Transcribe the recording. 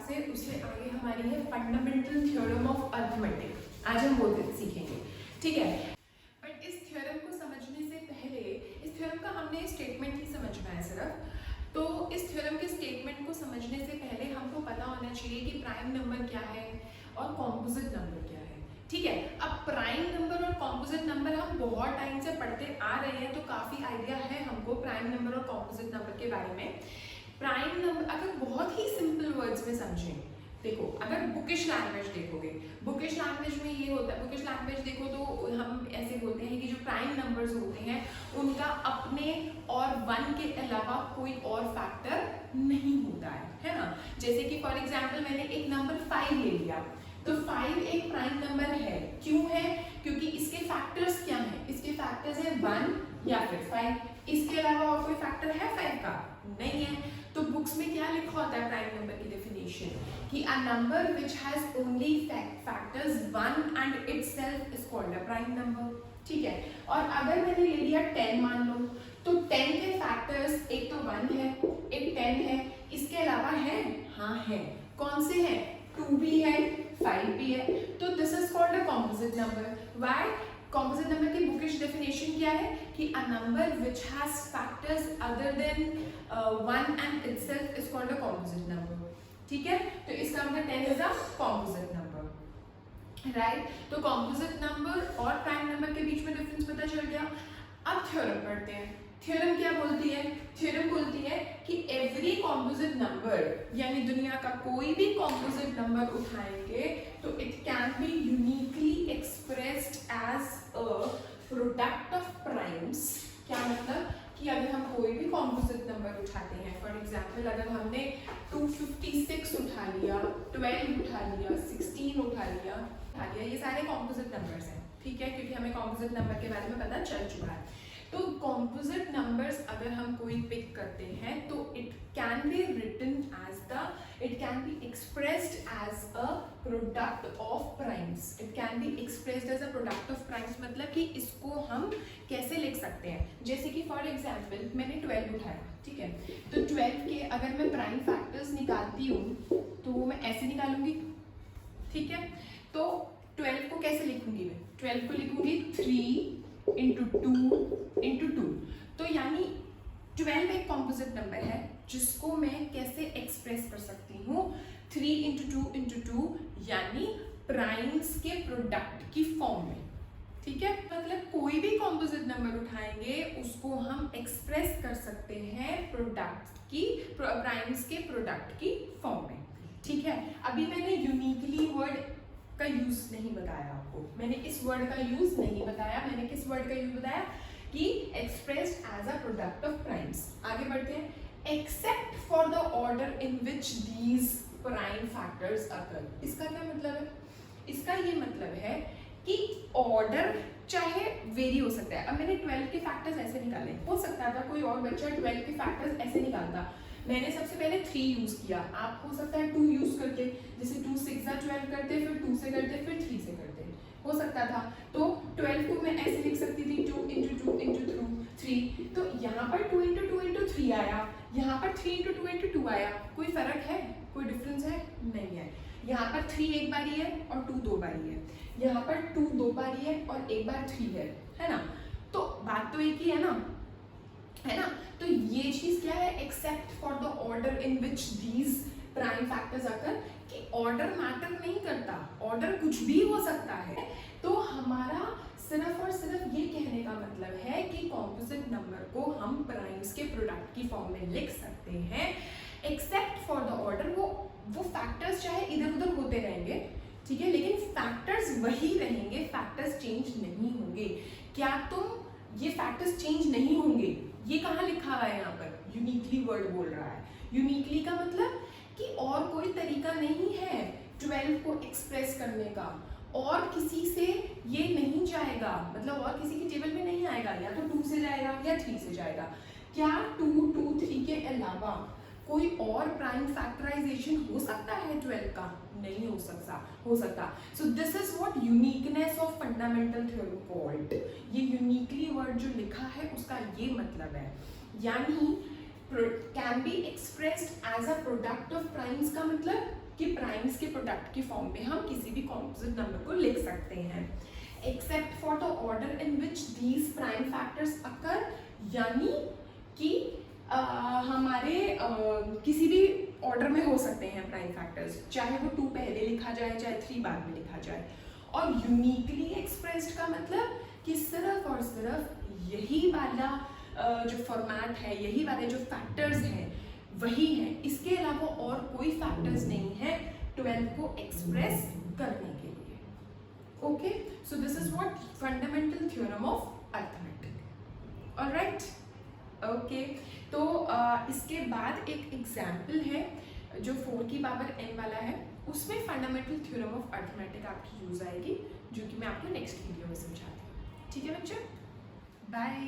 से उससे आगे हमारी है फंडामेंटल थ्योरम ऑफ अर्थमेटिक। आज हम वो सीखेंगे, ठीक है। बट इस थ्योरम को समझने से पहले, इस थ्योरम का हमने स्टेटमेंट ही समझना है सिर्फ। तो इस थ्योरम के स्टेटमेंट को समझने से पहले हमको पता होना चाहिए कि प्राइम नंबर क्या है और कॉम्पोजिट नंबर क्या है, ठीक है। अब प्राइम नंबर और कॉम्पोजिट नंबर हम बहुत टाइम से पढ़ते आ रहे हैं, तो काफ़ी आइडिया है हमको प्राइम नंबर और कॉम्पोजिट नंबर के बारे में। प्राइम नंबर अगर बहुत ही सिंपल वर्ड्स में समझें, देखो अगर बुकिश लैंग्वेज देखोगे, बुकिश लैंग्वेज में ये होता है, बुकिश लैंग्वेज देखो तो हम ऐसे बोलते हैं कि जो प्राइम नंबर्स होते हैं उनका अपने और 1 के अलावा कोई और फैक्टर नहीं होता है ना। जैसे कि फॉर एग्जांपल मैंने एक नंबर 5 ले लिया, तो 5 एक प्राइम नंबर है। क्यों है? क्योंकि इसके फैक्टर्स क्या हैं? इसके फैक्टर्स है 1 या फिर 5। इसके अलावा और कोई फैक्टर है 5 का? नहीं है। तो बुक्स में क्या लिखा होता है प्राइम नंबर की डेफिनेशन कि a number which has only factors 1 and itself is called a prime number, ठीक है। और अगर मैंने ले लिया 10 मान लो, तो 10 के फैक्टर्स एक तो 1 है, एक 10 है, इसके अलावा है? हाँ है। कौन से हैं? 2 भी है, 5 भी है। तो this is called a composite number. Why? Composite number की बुकिश डेफिनेशन क्या है कि a number which has factors other than 1 and itself is called a composite number, ठीक है। तो इसका मतलब 10 is a composite number, right. तो कॉम्पोजिट नंबर और प्राइम नंबर के बीच में डिफरेंस पता चल गया। अब थ्योरम पढ़ते हैं। थ्योरम क्या बोलती है? थ्योरम बोलती है कि एवरी कॉम्पोजिट नंबर, यानी दुनिया का कोई भी कॉम्पोजिट नंबर उठाएंगे तो it can be uniquely expressed as a product of primes. क्या मतलब कि अगर हम कोई भी कॉम्पोजिट नंबर उठाते हैं, फॉर एग्जाम्पल अगर हमने 256 उठा लिया, 12 उठा लिया, 16 उठा लिया, ये सारे कॉम्पोजिट नंबर्स हैं, ठीक है, क्योंकि हमें कॉम्पोजिट नंबर के बारे में पता चल चुका है। तो कॉम्पोजिट नंबर्स अगर हम कोई पिक करते हैं तो it can be written as the, it can be expressed as a product of primes. It can be expressed as a product of primes मतलब कि इसको हम कैसे लिख सकते हैं? जैसे कि फॉर एग्जाम्पल मैंने 12 उठाया, ठीक है, तो 12 के अगर मैं प्राइम फैक्टर्स निकालती हूँ तो वो मैं ऐसे निकालूंगी, ठीक है। तो 12 को कैसे लिखूंगी मैं? 12 को लिखूंगी 3 इंटू 2 तो यानी 12 एक कॉम्पोजिट नंबर है जिसको मैं कैसे एक्सप्रेस कर सकती हूँ? 3 इंटू 2 यानी प्राइम्स के प्रोडक्ट की फॉर्म में, ठीक है। मतलब कोई भी कॉम्पोजिट नंबर उठाएंगे उसको हम एक्सप्रेस कर सकते हैं प्रोडक्ट की, प्राइम्स के प्रोडक्ट की फॉर्म में, ठीक है। अभी मैंने यूनिकली वर्ड का यूज नहीं बताया आपको, मैंने इस वर्ड का यूज नहीं बताया। मैंने किस वर्ड का यूज बताया? कि expressed as a product of primes. आगे बढ़ते हैं। Except for the order in which these prime factors occur. इसका क्या मतलब है? इसका ये मतलब है कि ऑर्डर चाहे वेरी हो सकता है। अब मैंने 12 के फैक्टर्स ऐसे निकाले, हो सकता था कोई और बच्चा 12 के फैक्टर्स ऐसे निकालता। मैंने सबसे पहले 3 यूज किया, आप हो सकता है 2 यूज करते, जैसे 2 6 12 करते, फिर 2 से करते, फिर 3 से करते, हो सकता था। तो 12 को मैं ऐसे लिख सकती थी 2 इंटू 3। तो यहाँ पर 2 इंटू 3 आया, यहाँ पर 3 इंटू 2 आया। कोई फर्क है? कोई डिफरेंस है? नहीं है। यहाँ पर 3 एक बारी है और 2 दो बारी है, यहाँ पर 2 दो बारी है और एक बार 3 है ना। तो बात तो एक ही है ना। तो ये चीज क्या है? Except for the order in which these prime factors occur, कि ऑर्डर मैटर नहीं करता, ऑर्डर कुछ भी हो सकता है। तो हमारा सिर्फ और सिर्फ ये कहने का मतलब है कि कॉम्पोजिट नंबर को हम प्राइम्स के प्रोडक्ट की फॉर्म में लिख सकते हैं। एक्सेप्ट फॉर द ऑर्डर, वो फैक्टर्स चाहे इधर उधर होते रहेंगे, ठीक है, लेकिन फैक्टर्स वही रहेंगे, फैक्टर्स चेंज नहीं होंगे। क्या तुम ये फैक्टर्स चेंज नहीं होंगे, ये कहाँ लिखा हुआ है? यहाँ पर यूनिकली वर्ड बोल रहा है। यूनिकली का मतलब कि और कोई तरीका नहीं है 12 को एक्सप्रेस करने का, और किसी से ये नहीं जाएगा, मतलब और किसी की टेबल में नहीं आएगा, या तो 2 से जाएगा या 3 से जाएगा। क्या 2 2 3 के अलावा कोई और प्राइम फैक्टराइजेशन हो सकता है 12 का? नहीं हो सकता। So this is what uniqueness of fundamental theorem called. ये यूनिकली वर्ड जो लिखा है उसका ये मतलब है, यानी can be expressed as a product of primes का मतलब कि प्राइम्स के प्रोडक्ट की फॉर्म में हम किसी भी कॉम्पोजिट नंबर को लिख सकते हैं, except for the order in which these prime factors occur, यानी कि हमारे किसी भी ऑर्डर में हो सकते हैं प्राइम फैक्टर्स, चाहे वो 2 पहले लिखा जाए चाहे 3 बाद में लिखा जाए। और यूनिकली एक्सप्रेस्ड का मतलब कि सिर्फ और सिर्फ यही वाला जो फॉर्मेट है, यही वाले जो फैक्टर्स हैं वही हैं, इसके अलावा और कोई फैक्टर्स नहीं है 12 को एक्सप्रेस करने के लिए। Okay, so this is what fundamental theorem of arithmetic. Alright, okay, तो इसके बाद एक एग्जाम्पल है जो 4 की पावर n वाला है, उसमें फंडामेंटल थ्योरम ऑफ अरिथमेटिक आपकी यूज आएगी, जो कि मैं आपको नेक्स्ट वीडियो में समझाती हूँ। ठीक है बच्चे, बाय।